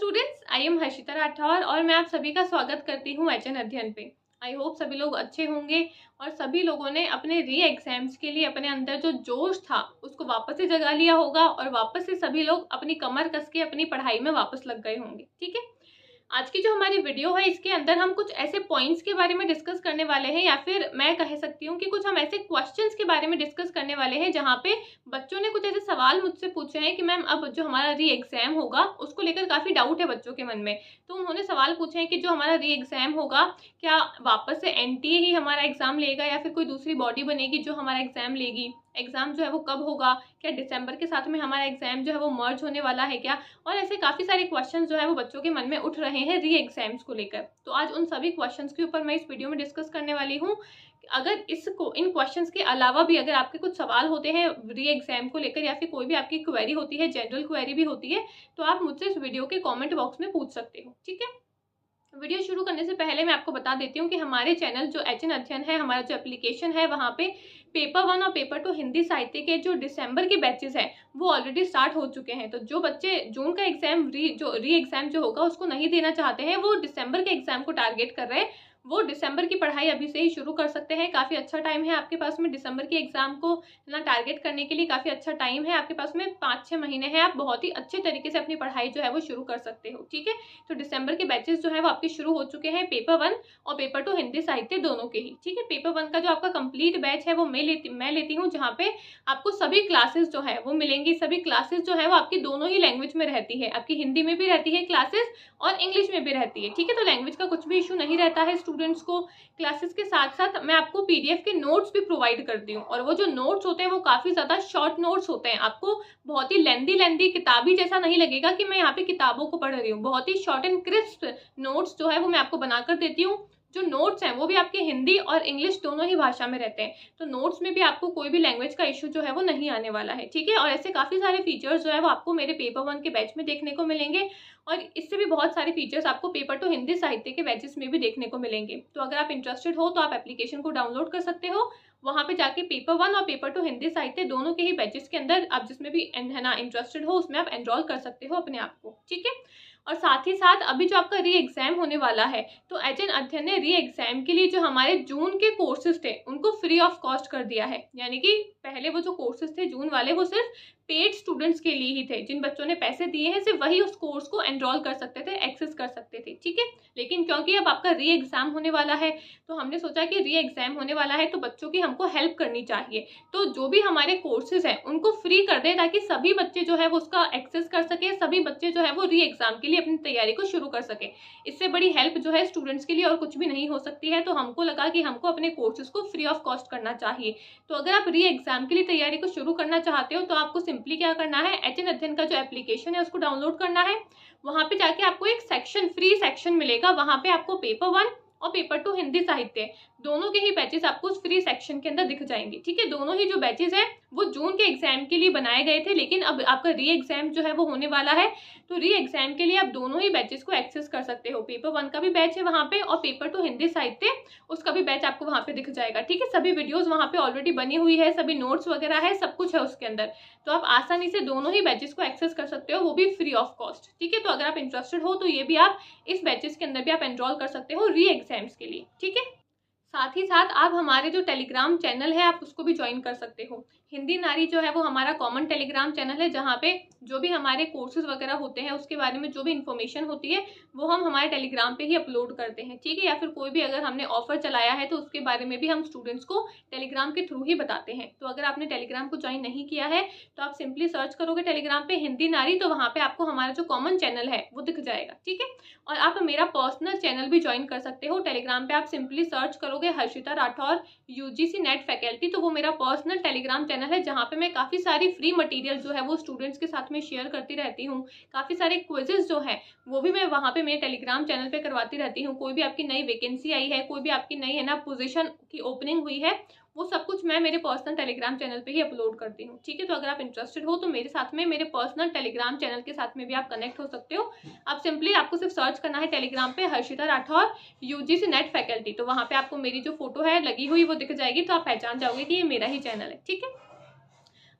Students, I am Harshita Rathore और मैं आप सभी का स्वागत करती हूँ एचएन अध्ययन पे। आई होप सभी लोग अच्छे होंगे और सभी लोगों ने अपने री एग्जाम्स के लिए अपने अंदर जो जोश था उसको वापस से जगा लिया होगा और वापस से सभी लोग अपनी कमर कस के अपनी पढ़ाई में वापस लग गए होंगे। ठीक है, आज की जो हमारी वीडियो है इसके अंदर हम कुछ ऐसे पॉइंट्स के बारे में डिस्कस करने वाले हैं, या फिर मैं कह सकती हूँ कि कुछ हम ऐसे क्वेश्चंस के बारे में डिस्कस करने वाले हैं जहाँ पे बच्चों ने कुछ ऐसे सवाल मुझसे पूछे हैं कि मैम अब जो हमारा री एग्जाम होगा उसको लेकर काफ़ी डाउट है बच्चों के मन में। तो उन्होंने सवाल पूछे हैं कि जो हमारा री एग्जाम होगा क्या वापस से एनटीए ही हमारा एग्जाम लेगा या फिर कोई दूसरी बॉडी बनेगी जो हमारा एग्जाम लेगी। एग्जाम जो है वो कब होगा, क्या दिसंबर के साथ में हमारा एग्जाम जो है वो मर्ज होने वाला है क्या, और ऐसे काफ़ी सारे क्वेश्चंस जो है वो बच्चों के मन में उठ रहे हैं री एग्जाम्स को लेकर। तो आज उन सभी क्वेश्चंस के ऊपर मैं इस वीडियो में डिस्कस करने वाली हूँ। अगर इन क्वेश्चंस के अलावा भी अगर आपके कुछ सवाल होते हैं री एग्जाम को लेकर या फिर कोई भी आपकी क्वेरी होती है, जनरल क्वेरी भी होती है, तो आप मुझसे इस वीडियो के कॉमेंट बॉक्स में पूछ सकते हो। ठीक है, वीडियो शुरू करने से पहले मैं आपको बता देती हूँ कि हमारे चैनल जो एचएन अध्ययन है, हमारा जो एप्लीकेशन है, वहाँ पे पेपर 1 और पेपर 2 हिंदी साहित्य के जो दिसंबर के बैचेस हैं वो ऑलरेडी स्टार्ट हो चुके हैं। तो जो बच्चे जून का एग्जाम री एग्जाम जो होगा उसको नहीं देना चाहते हैं, वो दिसंबर के एग्जाम को टारगेट कर रहे हैं, वो दिसंबर की पढ़ाई अभी से ही शुरू कर सकते हैं। काफ़ी अच्छा टाइम है आपके पास में दिसंबर के एग्जाम को ना टारगेट करने के लिए, काफ़ी अच्छा टाइम है आपके पास में, 5-6 महीने हैं, आप बहुत ही अच्छे तरीके से अपनी पढ़ाई जो है वो शुरू कर सकते हो। ठीक है, तो दिसंबर के बैचेस जो है वो आपके शुरू हो चुके हैं, पेपर 1 और पेपर 2 हिंदी साहित्य दोनों के ही। ठीक है, पेपर 1 का जो आपका कंप्लीट बैच है वो मैं लेती हूँ, जहाँ पे आपको सभी क्लासेस जो है वो मिलेंगी। सभी क्लासेस जो है वो आपकी दोनों ही लैंग्वेज में रहती है, आपकी हिंदी में भी रहती है क्लासेस और इंग्लिश में भी रहती है। ठीक है, तो लैंग्वेज का कुछ भी इशू नहीं रहता है स्टूडेंट्स को। क्लासेस के साथ साथ मैं आपको पीडीएफ के नोट्स भी प्रोवाइड करती हूँ, और वो जो नोट्स होते हैं वो काफ़ी ज़्यादा शॉर्ट नोट्स होते हैं। आपको बहुत ही लेंदी किताबी जैसा नहीं लगेगा कि मैं यहाँ पे किताबों को पढ़ रही हूँ। बहुत ही शॉर्ट एंड क्रिस्प नोट्स जो है वो मैं आपको बनाकर देती हूँ। जो नोट्स हैं वो भी आपके हिंदी और इंग्लिश दोनों ही भाषा में रहते हैं, तो नोट्स में भी आपको कोई भी लैंग्वेज का इशू जो है वो नहीं आने वाला है। ठीक है, और ऐसे काफ़ी सारे फीचर्स जो है वो आपको मेरे पेपर 1 के बैच में देखने को मिलेंगे, और इससे भी बहुत सारे फीचर्स आपको पेपर 2 हिंदी साहित्य के बैचेस में भी देखने को मिलेंगे। तो अगर आप इंटरेस्टेड हो तो आप एप्लीकेशन को डाउनलोड कर सकते हो, वहाँ पे जाके पेपर 1 और पेपर 2 हिंदी साहित्य दोनों के ही बैचेस के अंदर आप जिसमें भी है ना इंटरेस्टेड हो उसमें आप एनरोल कर सकते हो अपने आप को। ठीक है, और साथ ही साथ अभी जो आपका री एग्जाम होने वाला है, तो एचएन अध्ययन ने री एग्जाम के लिए जो हमारे जून के कोर्सेज थे उनको फ्री ऑफ कॉस्ट कर दिया है। यानी कि पहले वो जो कोर्सेज थे जून वाले वो सिर्फ पेड स्टूडेंट्स के लिए ही थे, जिन बच्चों ने पैसे दिए हैं सिर्फ वही उस कोर्स को एनरोल कर सकते थे, एक्सेस कर सकते थे। ठीक है, लेकिन क्योंकि अब आपका री एग्जाम होने वाला है तो हमने सोचा कि री एग्जाम होने वाला है तो बच्चों की हमको हेल्प करनी चाहिए, तो जो भी हमारे कोर्सेज हैं उनको फ्री कर दें ताकि सभी बच्चे जो है वो उसका एक्सेस कर सके, सभी बच्चे जो है वो री एग्जाम के लिए अपनी तैयारी को शुरू कर सके। इससे बड़ी हेल्प जो है स्टूडेंट्स के लिए और कुछ भी नहीं हो सकती है, तो हमको लगा कि हमको अपने कोर्सेज को फ्री ऑफ कॉस्ट करना चाहिए। तो अगर आप री एग्जाम के लिए तैयारी को शुरू करना चाहते हो तो आपको सिंपली क्या करना है, एचएन अध्ययन का जो एप्लीकेशन है उसको डाउनलोड करना है। वहां पे जाके आपको एक सेक्शन, फ्री सेक्शन मिलेगा, वहां पे आपको पेपर 1 और पेपर 2 हिंदी साहित्य दोनों के ही बैचेस आपको उस फ्री सेक्शन के अंदर दिख जाएंगे। ठीक है, दोनों ही जो बैचेस हैं वो जून के एग्जाम के लिए बनाए गए थे, लेकिन अब आपका री एग्जाम जो है वो होने वाला है, तो री एग्जाम के लिए आप दोनों ही बैचेस को एक्सेस कर सकते हो। पेपर 1 का भी बैच है वहाँ पे और पेपर 2 हिंदी साहित्य उसका भी बैच आपको वहाँ पे दिख जाएगा। ठीक है, सभी वीडियोज वहाँ पे ऑलरेडी बनी हुई है, सभी नोट्स वगैरह है, सब कुछ है उसके अंदर, तो आप आसानी से दोनों ही बैचेस को एक्सेस कर सकते हो, वो भी फ्री ऑफ कॉस्ट। ठीक है, तो अगर आप इंटरेस्टेड हो तो ये भी आप इस बैचेस के अंदर भी आप एनरोल कर सकते हो री एग्जाम्स के लिए। ठीक है, साथ ही साथ आप हमारे जो टेलीग्राम चैनल है आप उसको भी ज्वाइन कर सकते हो। हिंदी नारी जो है वो हमारा कॉमन टेलीग्राम चैनल है, जहाँ पे जो भी हमारे कोर्सेज वगैरह होते हैं उसके बारे में जो भी इन्फॉर्मेशन होती है वो हम हमारे टेलीग्राम पे ही अपलोड करते हैं। ठीक है, या फिर कोई भी अगर हमने ऑफर चलाया है तो उसके बारे में भी हम स्टूडेंट्स को टेलीग्राम के थ्रू ही बताते हैं। तो अगर आपने टेलीग्राम को ज्वाइन नहीं किया है तो आप सिंपली सर्च करोगे टेलीग्राम पे हिंदी नारी, तो वहाँ पे आपको हमारा जो कॉमन चैनल है वो दिख जाएगा। ठीक है, और आप मेरा पर्सनल चैनल भी ज्वाइन कर सकते हो टेलीग्राम पे, आप सिंपली सर्च करोगे Harshita Rathore UGC net faculty, तो वो मेरा पर्सनल टेलीग्राम चैनल है जहाँ पे मैं काफ़ी सारी फ्री मटेरियल जो है वो स्टूडेंट्स के साथ में शेयर करती रहती हूँ। काफ़ी सारे क्विजेस जो है वो भी मैं वहाँ पे मेरे टेलीग्राम चैनल पे करवाती रहती हूँ। कोई भी आपकी नई वैकेंसी आई है, कोई भी आपकी नई है ना पोजीशन की ओपनिंग हुई है, वो सब कुछ मैं मेरे पर्सनल टेलीग्राम चैनल पे ही अपलोड करती हूँ। ठीक है, तो अगर आप इंटरेस्टेड हो तो मेरे साथ में मेरे पर्सनल टेलीग्राम चैनल के साथ में भी आप कनेक्ट हो सकते हो। आप सिंपली आपको सिर्फ सर्च करना है टेलीग्राम पे Harshita Rathore UGC net faculty, तो वहाँ पे आपको मेरी जो फोटो है लगी हुई वो दिख जाएगी, तो आप पहचान जाओगे कि ये मेरा ही चैनल है। ठीक है,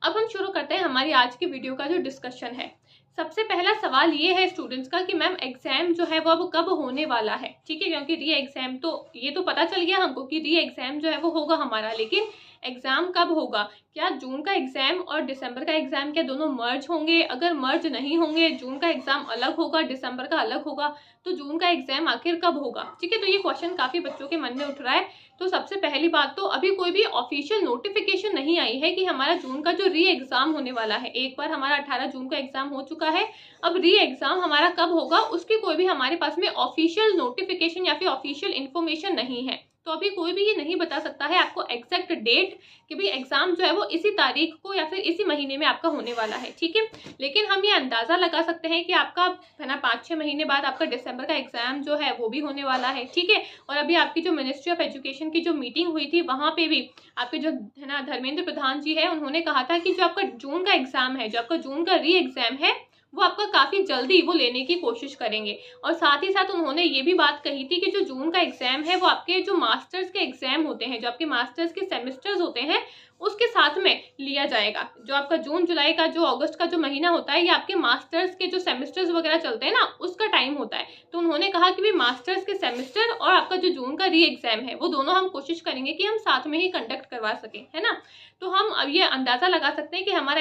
अब हम शुरू करते हैं हमारी आज की वीडियो का जो डिस्कशन है। सबसे पहला सवाल ये है स्टूडेंट्स का कि मैम एग्जाम जो है वो अब कब होने वाला है, ठीक है, क्योंकि री एग्जाम तो ये तो पता चल गया हमको कि री एग्जाम जो है वो होगा हमारा, लेकिन एग्जाम कब होगा? क्या जून का एग्जाम और दिसंबर का एग्जाम क्या दोनों मर्ज होंगे? अगर मर्ज नहीं होंगे, जून का एग्जाम अलग होगा, दिसंबर का अलग होगा, तो जून का एग्जाम आखिर कब होगा? ठीक है, तो ये क्वेश्चन काफी बच्चों के मन में उठ रहा है। तो सबसे पहली बात तो अभी कोई भी ऑफिशियल नोटिफिकेशन नहीं आई है कि हमारा जून का जो री एग्जाम होने वाला है, एक बार हमारा 18 जून का एग्जाम हो चुका है, अब री एग्जाम हमारा कब होगा उसकी कोई भी हमारे पास में ऑफिशियल नोटिफिकेशन या फिर ऑफिशियल इन्फॉर्मेशन नहीं है। तो अभी कोई भी ये नहीं बता सकता है आपको एग्जैक्ट डेट कि भाई एग्जाम जो है वो इसी तारीख को या फिर इसी महीने में आपका होने वाला है, ठीक है। लेकिन हम ये अंदाजा लगा सकते हैं कि आपका है ना 5-6 महीने बाद आपका दिसंबर का एग्जाम जो है वो भी होने वाला है, ठीक है। और अभी आपकी जो मिनिस्ट्री ऑफ एजुकेशन की जो मीटिंग हुई थी वहां पे भी आपके जो है ना धर्मेंद्र प्रधान जी है, उन्होंने कहा था कि जो आपका जून का एग्जाम है, जो आपका जून का री एग्जाम है, वो आपका काफी जल्दी वो लेने की कोशिश करेंगे। और साथ ही साथ उन्होंने ये भी बात कही थी कि जो जून का एग्जाम है वो आपके जो मास्टर्स के एग्जाम होते हैं, जो आपके मास्टर्स के सेमेस्टर्स होते हैं, उसके साथ में लिया जाएगा। जो आपका जून जुलाई का जो अगस्त का जो महीना होता है, ये आपके मास्टर्स के जो सेमेस्टर्स वगैरह चलते हैं ना, उसका टाइम होता है। तो उन्होंने कहा कि भी मास्टर्स के सेमेस्टर और आपका जो जून का री एग्जाम है वो दोनों हम कोशिश करेंगे कि हम साथ में ही कंडक्ट करवा सकें, है ना। तो हम अब ये अंदाजा लगा सकते हैं कि हमारा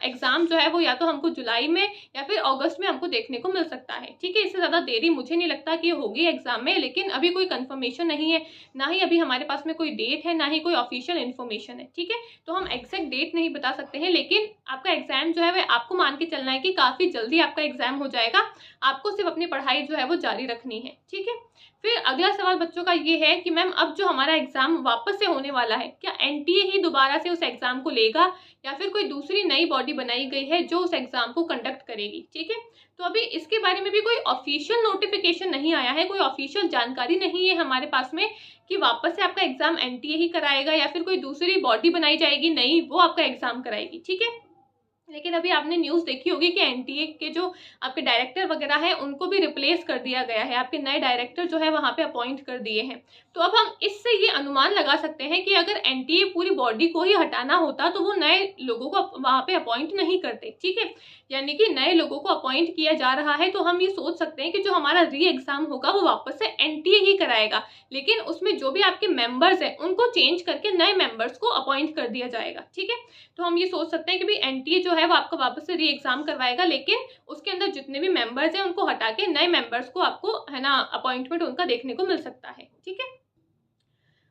एग्जाम जो है वो या तो हमको जुलाई में या फिर अगस्त में हमको देखने को मिल सकता है, ठीक है। इससे ज़्यादा देरी मुझे नहीं लगता कि होगी एग्जाम में, लेकिन अभी कोई कंफर्मेशन नहीं है, ना ही अभी हमारे पास में कोई डेट है, ना ही कोई ऑफिशियल इन्फॉर्मेशन है, ठीक है। तो हम एग्जैक्ट डेट नहीं बता सकते हैं, लेकिन आपका एग्जाम जो है वह आपको मान के चलना है कि काफ़ी जल्दी आपका एग्जाम हो जाएगा। आपको सिर्फ अपनी पढ़ाई जो है वो जारी रखनी है, ठीक है। फिर अगला सवाल बच्चों का ये है कि मैम अब जो हमारा एग्जाम वापस से होने वाला है, क्या एनटीए ही दोबारा से उस एग्जाम को लेगा या फिर कोई दूसरी नई बॉडी बनाई गई है जो उस एग्जाम को कंडक्ट करेगी, ठीक है। तो अभी इसके बारे में भी कोई ऑफिशियल नोटिफिकेशन नहीं आया है, कोई ऑफिशियल जानकारी नहीं है हमारे पास में कि वापस से आपका एग्जाम एनटीए ही कराएगा या फिर कोई दूसरी बॉडी बनाई जाएगी, नहीं वो आपका एग्जाम कराएगी, ठीक है। लेकिन अभी आपने न्यूज़ देखी होगी कि एनटीए के जो आपके डायरेक्टर वगैरह हैं उनको भी रिप्लेस कर दिया गया है, आपके नए डायरेक्टर जो है वहाँ पे अपॉइंट कर दिए हैं। तो अब हम इससे ये अनुमान लगा सकते हैं कि अगर एनटीए पूरी बॉडी को ही हटाना होता तो वो नए लोगों को वहाँ पे अपॉइंट नहीं करते, ठीक है। यानी कि नए लोगों को अपॉइंट किया जा रहा है, तो हम ये सोच सकते हैं कि जो हमारा री एग्जाम होगा वो वापस से एनटीए ही कराएगा, लेकिन उसमें जो भी आपके मेंबर्स हैं उनको चेंज करके नए मेंबर्स को अपॉइंट कर दिया जाएगा, ठीक है। तो हम ये सोच सकते हैं कि भाई एनटीए जो है वो आपको वापस से री एग्जाम करवाएगा, लेकिन उसके अंदर जितने भी मेंबर्स हैं उनको हटा के नए मेंबर्स को आपको है ना अपॉइंटमेंट उनका देखने को मिल सकता है, ठीक है।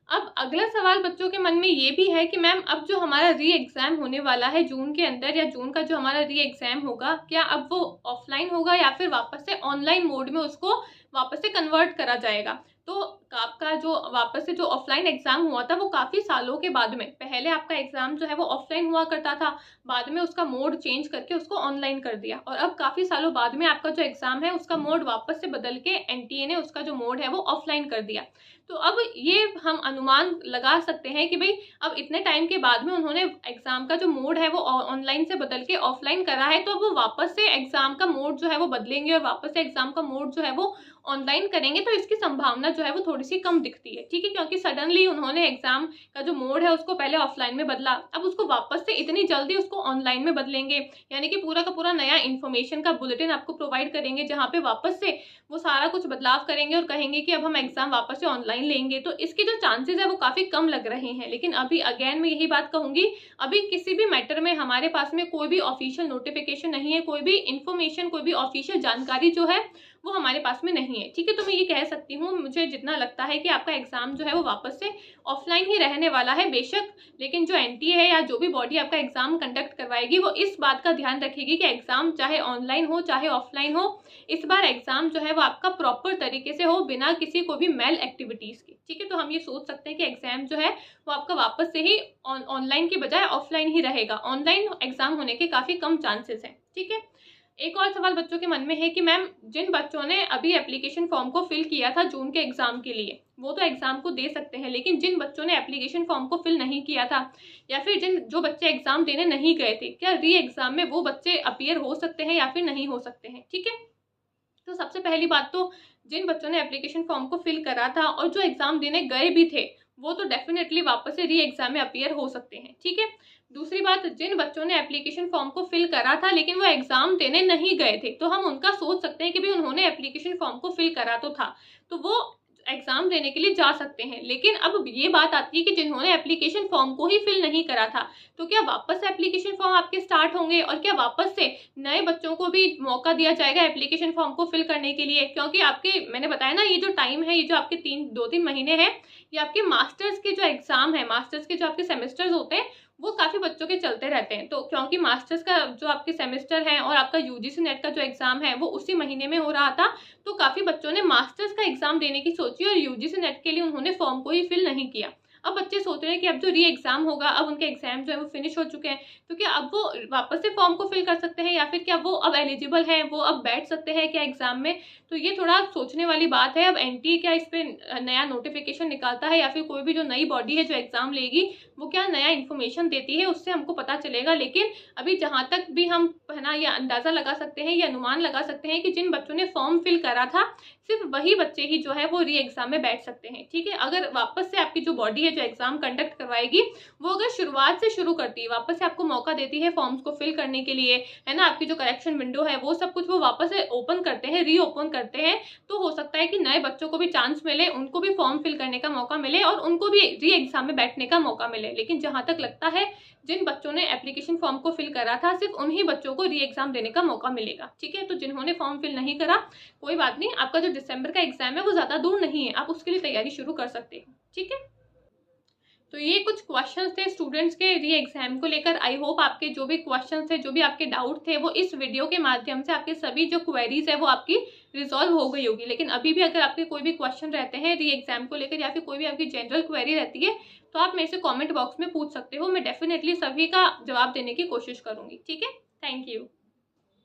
अब अगला सवाल बच्चों के मन में ये भी है कि मैम अब जो हमारा री एग्जाम होने वाला है जून के अंदर, या जून का जो हमारा री एग्जाम होगा, क्या अब वो ऑफलाइन होगा या फिर वापस से ऑनलाइन मोड में उसको वापस से कन्वर्ट करा जाएगा। तो आपका जो वापस से जो ऑफलाइन एग्जाम हुआ था वो काफ़ी सालों के बाद में, पहले आपका एग्जाम जो है वो ऑफलाइन हुआ करता था, बाद में उसका मोड चेंज करके उसको ऑनलाइन कर दिया, और अब काफ़ी सालों बाद में आपका जो एग्जाम है उसका मोड वापस से बदल के एनटीए ने उसका जो मोड है वो ऑफलाइन कर दिया। तो अब ये हम अनुमान लगा सकते हैं कि भाई अब इतने टाइम के बाद में उन्होंने एग्जाम का जो मोड है वो ऑनलाइन से बदल के ऑफलाइन करा है, तो अब वो वापस से एग्जाम का मोड जो है वो बदलेंगे और वापस से एग्जाम का मोड जो है वो ऑनलाइन करेंगे, तो इसकी संभावना जो है वो थोड़ी सी कम दिखती है, ठीक है। क्योंकि सडनली उन्होंने एग्जाम का जो मोड है उसको पहले ऑफलाइन में बदला, अब उसको वापस से इतनी जल्दी उसको ऑनलाइन में बदलेंगे, यानी कि पूरा का पूरा नया इन्फॉर्मेशन का बुलेटिन आपको प्रोवाइड करेंगे जहाँ पे वापस से वो सारा कुछ बदलाव करेंगे और कहेंगे कि अब हम एग्जाम वापस से ऑनलाइन लेंगे। तो इसके जो चांसेस है वो काफ़ी कम लग रहे हैं। लेकिन अभी अगेन मैं यही बात कहूँगी, अभी किसी भी मैटर में हमारे पास में कोई भी ऑफिशियल नोटिफिकेशन नहीं है, कोई भी इन्फॉर्मेशन, कोई भी ऑफिशियल जानकारी जो है वो हमारे पास में नहीं है, ठीक है। तो मैं ये कह सकती हूँ, मुझे जितना लगता है कि आपका एग्जाम जो है वो वापस से ऑफलाइन ही रहने वाला है बेशक, लेकिन जो एनटीए है या जो भी बॉडी आपका एग्जाम कंडक्ट करवाएगी वो इस बात का ध्यान रखेगी कि एग्जाम चाहे ऑनलाइन हो चाहे ऑफलाइन हो, इस बार एग्जाम जो है वो आपका प्रॉपर तरीके से हो, बिना किसी को भी मेल एक्टिविटीज़ की, ठीक है। तो हम ये सोच सकते हैं कि एग्जाम जो है वो आपका वापस से ही ऑनलाइन की बजाय ऑफलाइन ही रहेगा, ऑनलाइन एग्जाम होने के काफ़ी कम चांसेस हैं, ठीक है। एक और सवाल बच्चों के मन में है कि मैम जिन बच्चों ने अभी एप्लीकेशन फॉर्म को फिल किया था जून के एग्जाम के लिए, वो तो एग्जाम को दे सकते हैं, लेकिन जिन बच्चों ने एप्लीकेशन फॉर्म को फिल नहीं किया था या फिर जो बच्चे एग्जाम देने नहीं गए थे, क्या री एग्जाम में वो बच्चे अपीयर हो सकते हैं या फिर नहीं हो सकते हैं, ठीक है। तो सबसे पहली बात तो जिन बच्चों ने एप्लीकेशन फॉर्म को फिल करा था और जो एग्जाम देने गए भी थे, वो तो डेफिनेटली वापस से री एग्जाम में अपीयर हो सकते हैं, ठीक है। दूसरी बात, जिन बच्चों ने एप्लीकेशन फॉर्म को फिल करा था लेकिन वो एग्जाम देने नहीं गए थे, तो हम उनका सोच सकते हैं कि भाई उन्होंने एप्लीकेशन फॉर्म को फिल करा तो था, तो वो एग्जाम देने के लिए जा सकते हैं। लेकिन अब ये बात आती है कि जिन्होंने एप्लीकेशन फॉर्म को ही फिल नहीं करा था, तो क्या वापस से एप्लीकेशन फॉर्म आपके स्टार्ट होंगे और क्या वापस से नए बच्चों को भी मौका दिया जाएगा एप्लीकेशन फॉर्म को फिल करने के लिए? क्योंकि आपके, मैंने बताया ना, ये जो टाइम है, ये जो आपके 2-3 महीने हैं, ये आपके मास्टर्स के जो एग्जाम है, मास्टर्स के जो आपके सेमेस्टर्स होते हैं, वो काफ़ी बच्चों के चलते रहते हैं। तो क्योंकि मास्टर्स का जो आपके सेमेस्टर है और आपका यूजीसी नेट का जो एग्ज़ाम है वो उसी महीने में हो रहा था, तो काफ़ी बच्चों ने मास्टर्स का एग्ज़ाम देने की सोची और यूजीसी नेट के लिए उन्होंने फॉर्म को ही फिल नहीं किया। अब बच्चे सोच रहे हैं कि अब जो री एग्ज़ाम होगा, अब उनके एग्ज़ाम जो है वो फिनिश हो चुके हैं, तो क्या अब वो वापस से फॉर्म को फिल कर सकते हैं या फिर क्या वो अब एलिजिबल हैं, वो अब बैठ सकते हैं क्या एग्ज़ाम में? तो ये थोड़ा सोचने वाली बात है। अब एनटीए क्या इस पे नया नोटिफिकेशन निकालता है या फिर कोई भी जो नई बॉडी है जो एग्ज़ाम लेगी, वो क्या नया इन्फॉर्मेशन देती है, उससे हमको पता चलेगा। लेकिन अभी जहाँ तक भी हम है ना ये अंदाज़ा लगा सकते हैं, ये अनुमान लगा सकते हैं कि जिन बच्चों ने फॉर्म फिल करा था, सिर्फ वही बच्चे ही जो है वो री एग्ज़ाम में बैठ सकते हैं, ठीक है? अगर वापस से आपकी जो बॉडी है जो एग्ज़ाम कंडक्ट करवाएगी, वो अगर शुरुआत से शुरू करती है, वापस से आपको मौका देती है फॉर्म्स को फिल करने के लिए, है ना, आपकी जो करेक्शन विंडो है वो सब कुछ वो वापस से ओपन करते हैं, रीओपन करते हैं, तो हो सकता है कि नए बच्चों को भी चांस मिले, उनको भी फॉर्म फिल करने का मौका मिले और उनको भी री एग्ज़ाम में बैठने का मौका मिले। लेकिन जहाँ तक लगता है, जिन बच्चों ने एप्लीकेशन फॉर्म को फिल करा था, सिर्फ उन्हीं बच्चों को री एग्ज़ाम देने का मौका मिलेगा, ठीक है? तो जिन्होंने फॉर्म फिल नहीं करा, कोई बात नहीं, आपका जो दिसंबर का एग्ज़ाम है वो ज़्यादा दूर नहीं है, आप उसके लिए तैयारी शुरू कर सकते हो, ठीक है? तो ये कुछ क्वेश्चंस थे स्टूडेंट्स के री एग्जाम को लेकर। आई होप आपके जो भी क्वेश्चंस थे, जो भी आपके डाउट थे, वो इस वीडियो के माध्यम से आपके सभी जो क्वेरीज है वो आपकी रिजॉल्व हो गई होगी। लेकिन अभी भी अगर आपके कोई भी क्वेश्चन रहते हैं री एग्जाम को लेकर या फिर कोई भी आपकी जनरल क्वेरी रहती है, तो आप मेरे से कॉमेंट बॉक्स में पूछ सकते हो। मैं डेफिनेटली सभी का जवाब देने की कोशिश करूंगी, ठीक है? Thank you.